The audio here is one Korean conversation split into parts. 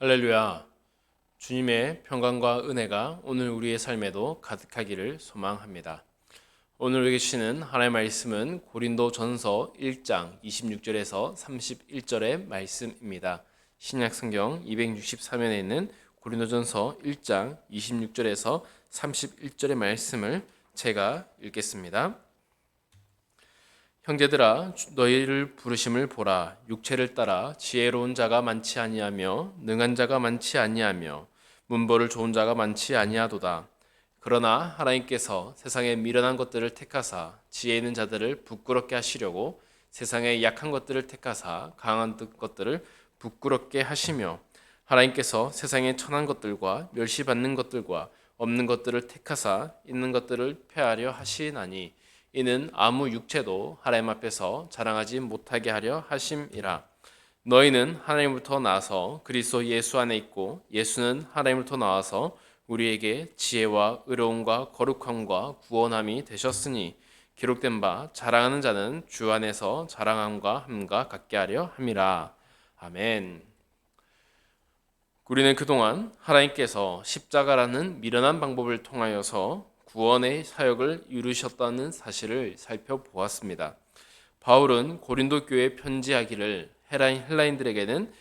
할렐루야. 주님의 평강과 은혜가 오늘 우리의 삶에도 가득하기를 소망합니다. 오늘 우리에게 주시는 하나님의 말씀은 고린도전서 1장 26절에서 31절의 말씀입니다. 신약성경 263면에 있는 고린도전서 1장 26절에서 31절의 말씀을 제가 읽겠습니다. 형제들아, 너희를 부르심을 보라. 육체를 따라 지혜로운 자가 많지 아니하며 능한 자가 많지 아니하며 문벌을 좋은 자가 많지 아니하도다. 그러나 하나님께서 세상의 미련한 것들을 택하사 지혜 있는 자들을 부끄럽게 하시려고 세상의 약한 것들을 택하사 강한 것들을 부끄럽게 하시며, 하나님께서 세상의 천한 것들과 멸시받는 것들과 없는 것들을 택하사 있는 것들을 폐하려 하시나니, 이는 아무 육체도 하나님 앞에서 자랑하지 못하게 하려 하심이라. 너희는 하나님으로부터 나와서 그리스도 예수 안에 있고, 예수는 하나님으로부터 나와서 우리에게 지혜와 의로움과 거룩함과 구원함이 되셨으니, 기록된 바 자랑하는 자는 주 안에서 자랑함과 함과 같게 하려 함이라. 아멘. 우리는 그동안 하나님께서 십자가라는 미련한 방법을 통하여서 구원의 사역을 이루셨다는 사실을 살펴보았습니다. 바울은 고린도 교회에 편지하기를 헬라인들은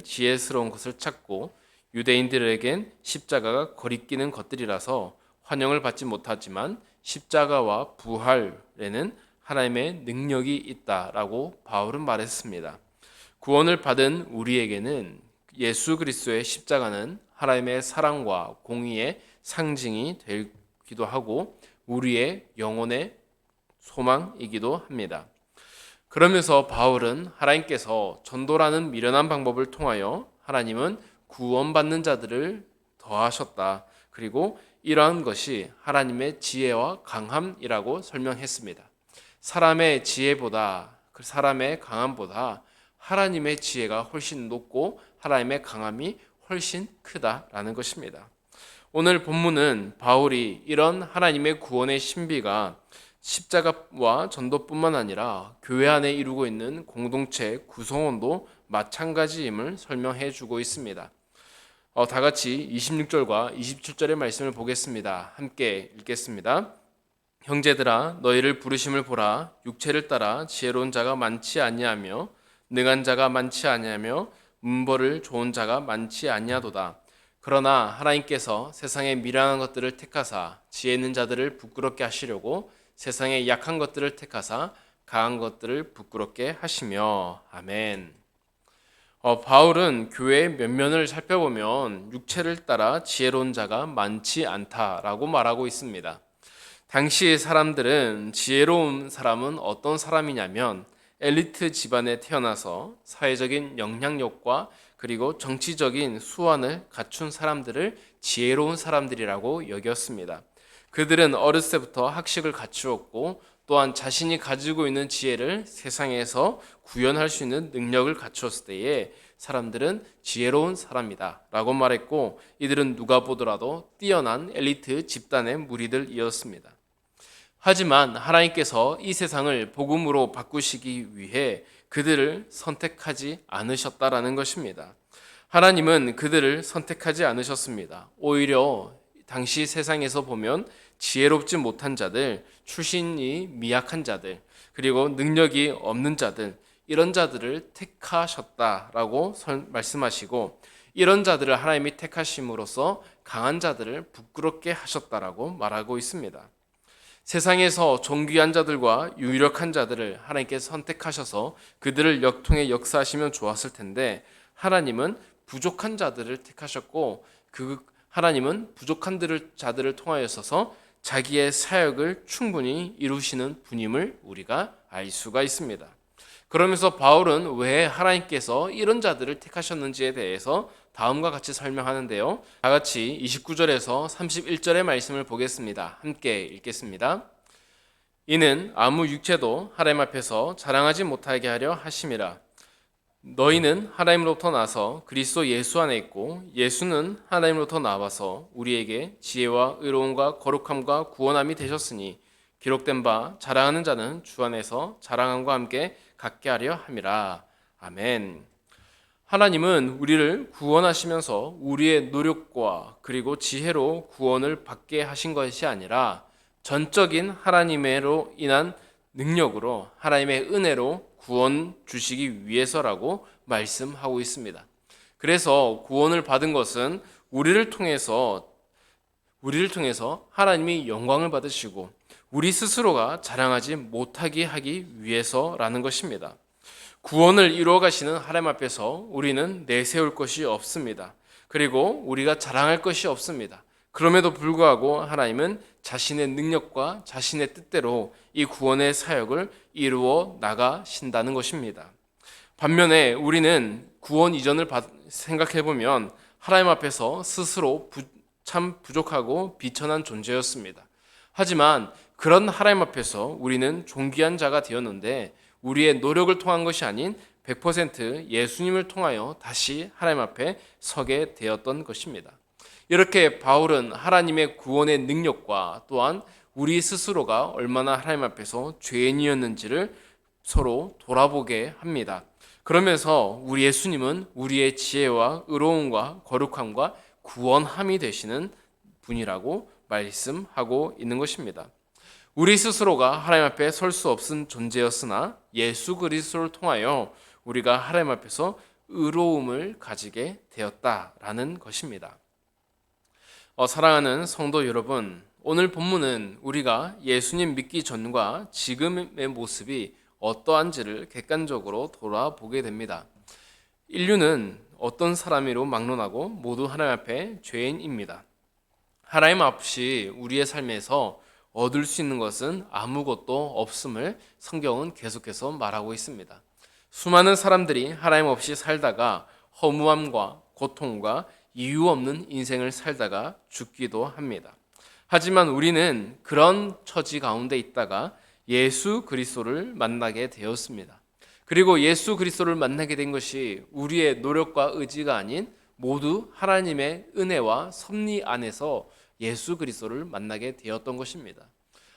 지혜스러운 것을 찾고 유대인들에겐 십자가가 거리끼는 것들이라서 환영을 받지 못하지만 십자가와 부활에는 하나님의 능력이 있다라고 바울은 말했습니다. 구원을 받은 우리에게는 예수 그리스도의 십자가는 하나님의 사랑과 공의의 상징이 되기도 하고 우리의 영혼의 소망이기도 합니다. 그러면서 바울은 하나님께서 전도라는 미련한 방법을 통하여 하나님은 구원받는 자들을 더하셨다. 그리고 이러한 것이 하나님의 지혜와 강함이라고 설명했습니다. 사람의 지혜보다, 사람의 강함보다 하나님의 지혜가 훨씬 높고 하나님의 강함이 훨씬 크다라는 것입니다. 오늘 본문은 바울이 이런 하나님의 구원의 신비가 십자가와 전도뿐만 아니라 교회 안에 이루고 있는 공동체 구성원도 마찬가지임을 설명해 주고 있습니다. 다 같이 26절과 27절의 말씀을 보겠습니다. 함께 읽겠습니다. 형제들아, 너희를 부르심을 보라. 육체를 따라 지혜로운 자가 많지 아니하며 능한 자가 많지 아니하며 문벌을 좋은 자가 많지 아니하도다. 그러나 하나님께서 세상의 미련한 것들을 택하사 지혜 있는 자들을 부끄럽게 하시려고 세상의 약한 것들을 택하사 강한 것들을 부끄럽게 하시며. 아멘. 바울은 교회의 면면을 살펴보면 육체를 따라 지혜로운 자가 많지 않다라고 말하고 있습니다. 당시 사람들은 지혜로운 사람은 어떤 사람이냐면 엘리트 집안에 태어나서 사회적인 영향력과 그리고 정치적인 수완을 갖춘 사람들을 지혜로운 사람들이라고 여겼습니다. 그들은 어렸을 때부터 학식을 갖추었고 또한 자신이 가지고 있는 지혜를 세상에서 구현할 수 있는 능력을 갖추었을 때에 사람들은 지혜로운 사람이다 라고 말했고, 이들은 누가 보더라도 뛰어난 엘리트 집단의 무리들이었습니다. 하지만 하나님께서 이 세상을 복음으로 바꾸시기 위해 그들을 선택하지 않으셨다라는 것입니다. 하나님은 그들을 선택하지 않으셨습니다. 오히려 당시 세상에서 보면 지혜롭지 못한 자들, 출신이 미약한 자들, 그리고 능력이 없는 자들, 이런 자들을 택하셨다라고 말씀하시고, 이런 자들을 하나님이 택하심으로써 강한 자들을 부끄럽게 하셨다라고 말하고 있습니다. 세상에서 존귀한 자들과 유력한 자들을 하나님께서 선택하셔서 그들을 역통해 역사하시면 좋았을 텐데, 하나님은 부족한 자들을 택하셨고 하나님은 부족한 자들을 통하여서 자기의 사역을 충분히 이루시는 분임을 우리가 알 수가 있습니다. 그러면서 바울은 왜 하나님께서 이런 자들을 택하셨는지에 대해서 다음과 같이 설명하는데요. 다 같이 29절에서 31절의 말씀을 보겠습니다. 함께 읽겠습니다. 이는 아무 육체도 하나님 앞에서 자랑하지 못하게 하려 하심이라. 너희는 하나님으로부터 나서 그리스도 예수 안에 있고, 예수는 하나님으로부터 나와서 우리에게 지혜와 의로움과 거룩함과 구원함이 되셨으니, 기록된 바 자랑하는 자는 주 안에서 자랑함과 함께 갖게 하려 함이라. 아멘. 하나님은 우리를 구원하시면서 우리의 노력과 그리고 지혜로 구원을 받게 하신 것이 아니라 전적인 하나님으로 인한 능력으로 하나님의 은혜로 구원 주시기 위해서라고 말씀하고 있습니다. 그래서 구원을 받은 것은 우리를 통해서 하나님이 영광을 받으시고 우리 스스로가 자랑하지 못하게 하기 위해서라는 것입니다. 구원을 이루어 가시는 하나님 앞에서 우리는 내세울 것이 없습니다. 그리고 우리가 자랑할 것이 없습니다. 그럼에도 불구하고 하나님은 자신의 능력과 자신의 뜻대로 이 구원의 사역을 이루어 나가신다는 것입니다. 반면에 우리는 구원 이전을 생각해 보면 하나님 앞에서 스스로 참 부족하고 비천한 존재였습니다. 하지만 그런 하나님 앞에서 우리는 존귀한 자가 되었는데 우리의 노력을 통한 것이 아닌 100% 예수님을 통하여 다시 하나님 앞에 서게 되었던 것입니다. 이렇게 바울은 하나님의 구원의 능력과 또한 우리 스스로가 얼마나 하나님 앞에서 죄인이었는지를 서로 돌아보게 합니다. 그러면서 우리 예수님은 우리의 지혜와 의로움과 거룩함과 구원함이 되시는 분이라고 말씀하고 있는 것입니다. 우리 스스로가 하나님 앞에 설 수 없은 존재였으나 예수 그리스도를 통하여 우리가 하나님 앞에서 의로움을 가지게 되었다라는 것입니다. 사랑하는 성도 여러분, 오늘 본문은 우리가 예수님 믿기 전과 지금의 모습이 어떠한지를 객관적으로 돌아보게 됩니다. 인류는 어떤 사람으로 막론하고 모두 하나님 앞에 죄인입니다. 하나님 없이 우리의 삶에서 얻을 수 있는 것은 아무것도 없음을 성경은 계속해서 말하고 있습니다. 수많은 사람들이 하나님 없이 살다가 허무함과 고통과 이유 없는 인생을 살다가 죽기도 합니다. 하지만 우리는 그런 처지 가운데 있다가 예수 그리스도를 만나게 되었습니다. 그리고 예수 그리스도를 만나게 된 것이 우리의 노력과 의지가 아닌 모두 하나님의 은혜와 섭리 안에서 예수 그리스도를 만나게 되었던 것입니다.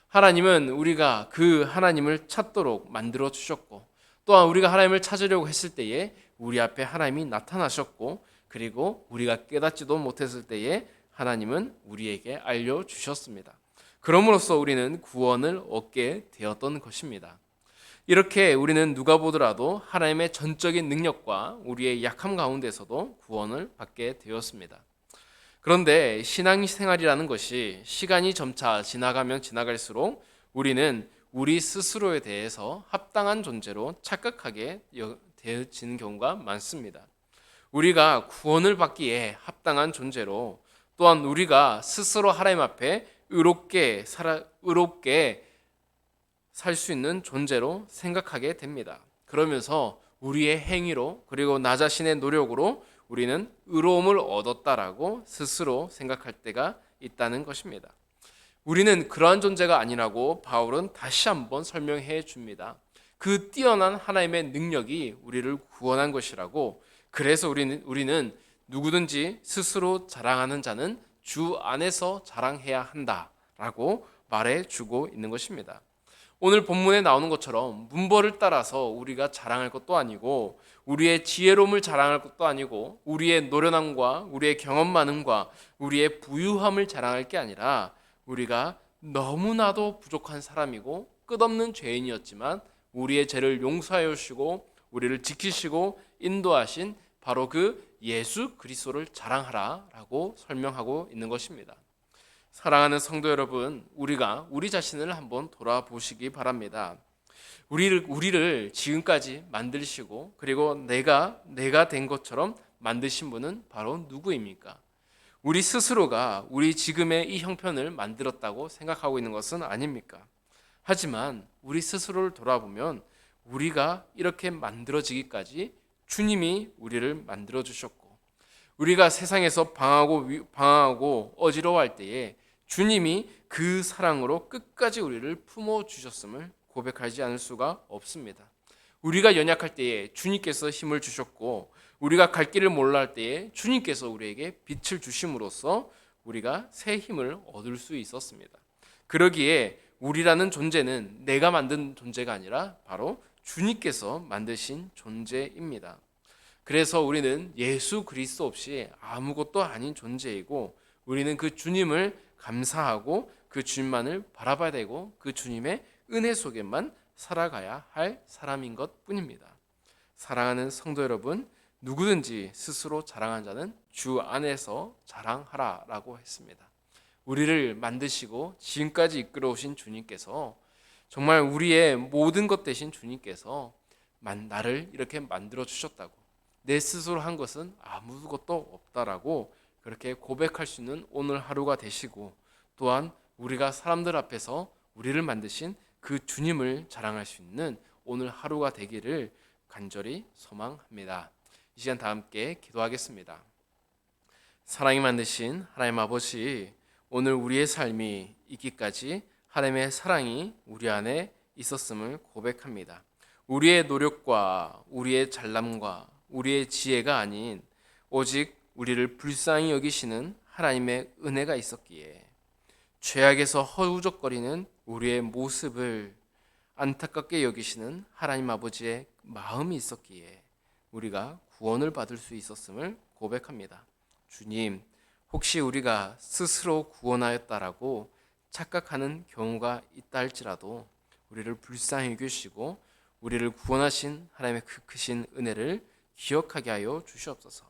하나님은 우리가 그 하나님을 찾도록 만들어 주셨고 또한 우리가 하나님을 찾으려고 했을 때에 우리 앞에 하나님이 나타나셨고 그리고 우리가 깨닫지도 못했을 때에 하나님은 우리에게 알려주셨습니다. 그럼으로써 우리는 구원을 얻게 되었던 것입니다. 이렇게 우리는 누가 보더라도 하나님의 전적인 능력과 우리의 약함 가운데서도 구원을 받게 되었습니다. 그런데 신앙생활이라는 것이 시간이 점차 지나가면 지나갈수록 우리는 우리 스스로에 대해서 합당한 존재로 착각하게 되어지는 경우가 많습니다. 우리가 구원을 받기에 합당한 존재로 또한 우리가 스스로 하나님 앞에 의롭게 살 수 있는 존재로 생각하게 됩니다. 그러면서 우리의 행위로 그리고 나 자신의 노력으로 우리는 의로움을 얻었다라고 스스로 생각할 때가 있다는 것입니다. 우리는 그러한 존재가 아니라고 바울은 다시 한번 설명해 줍니다. 그 뛰어난 하나님의 능력이 우리를 구원한 것이라고. 그래서 우리는 누구든지 스스로 자랑하는 자는 주 안에서 자랑해야 한다라고 말해주고 있는 것입니다. 오늘 본문에 나오는 것처럼 문벌을 따라서 우리가 자랑할 것도 아니고 우리의 지혜로움을 자랑할 것도 아니고 우리의 노련함과 우리의 경험 많음과 우리의 부유함을 자랑할 게 아니라 우리가 너무나도 부족한 사람이고 끝없는 죄인이었지만 우리의 죄를 용서하여 주시고 우리를 지키시고 인도하신 바로 그 예수 그리스도를 자랑하라라고 설명하고 있는 것입니다. 사랑하는 성도 여러분, 우리가 우리 자신을 한번 돌아보시기 바랍니다. 우리를 지금까지 만드시고 그리고 내가 된 것처럼 만드신 분은 바로 누구입니까? 우리 스스로가 우리 지금의 이 형편을 만들었다고 생각하고 있는 것은 아닙니까? 하지만 우리 스스로를 돌아보면 우리가 이렇게 만들어지기까지 주님이 우리를 만들어 주셨고 우리가 세상에서 방황하고 어지러워할 때에 주님이 그 사랑으로 끝까지 우리를 품어 주셨음을 고백하지 않을 수가 없습니다. 우리가 연약할 때에 주님께서 힘을 주셨고 우리가 갈 길을 몰라 할 때에 주님께서 우리에게 빛을 주심으로써 우리가 새 힘을 얻을 수 있었습니다. 그러기에 우리라는 존재는 내가 만든 존재가 아니라 바로 주님께서 만드신 존재입니다. 그래서 우리는 예수 그리스도 없이 아무것도 아닌 존재이고 우리는 그 주님을 감사하고 그 주님만을 바라봐야 되고 그 주님의 은혜 속에만 살아가야 할 사람인 것 뿐입니다. 사랑하는 성도 여러분, 누구든지 스스로 자랑한 자는 주 안에서 자랑하라라고 했습니다. 우리를 만드시고 지금까지 이끌어 오신 주님께서 정말 우리의 모든 것 되신 주님께서 나를 이렇게 만들어 주셨다고, 내 스스로 한 것은 아무것도 없다라고 그렇게 고백할 수 있는 오늘 하루가 되시고, 또한 우리가 사람들 앞에서 우리를 만드신 그 주님을 자랑할 수 있는 오늘 하루가 되기를 간절히 소망합니다. 이 시간 다 함께 기도하겠습니다. 사랑이 만드신 하나님 아버지, 오늘 우리의 삶이 있기까지 하나님의 사랑이 우리 안에 있었음을 고백합니다. 우리의 노력과 우리의 잘남과 우리의 지혜가 아닌 오직 우리를 불쌍히 여기시는 하나님의 은혜가 있었기에, 죄악에서 허우적거리는 우리의 모습을 안타깝게 여기시는 하나님 아버지의 마음이 있었기에 우리가 구원을 받을 수 있었음을 고백합니다. 주님, 혹시 우리가 스스로 구원하였다라고 착각하는 경우가 있다 할지라도 우리를 불쌍히 여기시고 우리를 구원하신 하나님의 그 크신 은혜를 기억하게 하여 주시옵소서.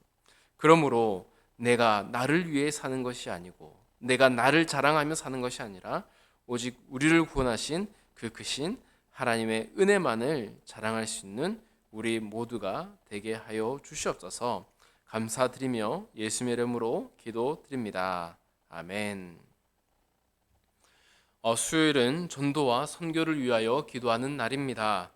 그러므로 내가 나를 위해 사는 것이 아니고 내가 나를 자랑하며 사는 것이 아니라 오직 우리를 구원하신 그 크신 하나님의 은혜만을 자랑할 수 있는 우리 모두가 되게 하여 주시옵소서. 감사드리며 예수님의 이름으로 기도드립니다. 아멘. 수요일은 전도와 선교를 위하여 기도하는 날입니다.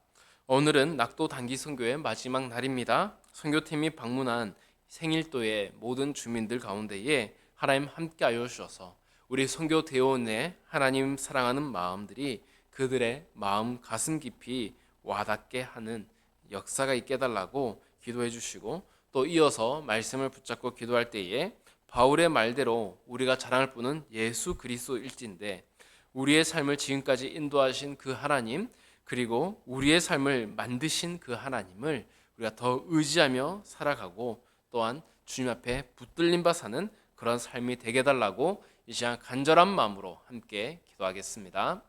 오늘은 낙도 단기 선교의 마지막 날입니다. 선교팀이 방문한 생일도의 모든 주민들 가운데에 하나님 함께하여 주셔서 우리 선교 대원의 하나님 사랑하는 마음들이 그들의 마음 가슴 깊이 와닿게 하는 역사가 있게 해달라고 기도해 주시고, 또 이어서 말씀을 붙잡고 기도할 때에 바울의 말대로 우리가 자랑할 분은 예수 그리스도일진데 우리의 삶을 지금까지 인도하신 그 하나님, 그리고 우리의 삶을 만드신 그 하나님을 우리가 더 의지하며 살아가고 또한 주님 앞에 붙들림 바 사는 그런 삶이 되게 해달라고 이 시간 간절한 마음으로 함께 기도하겠습니다.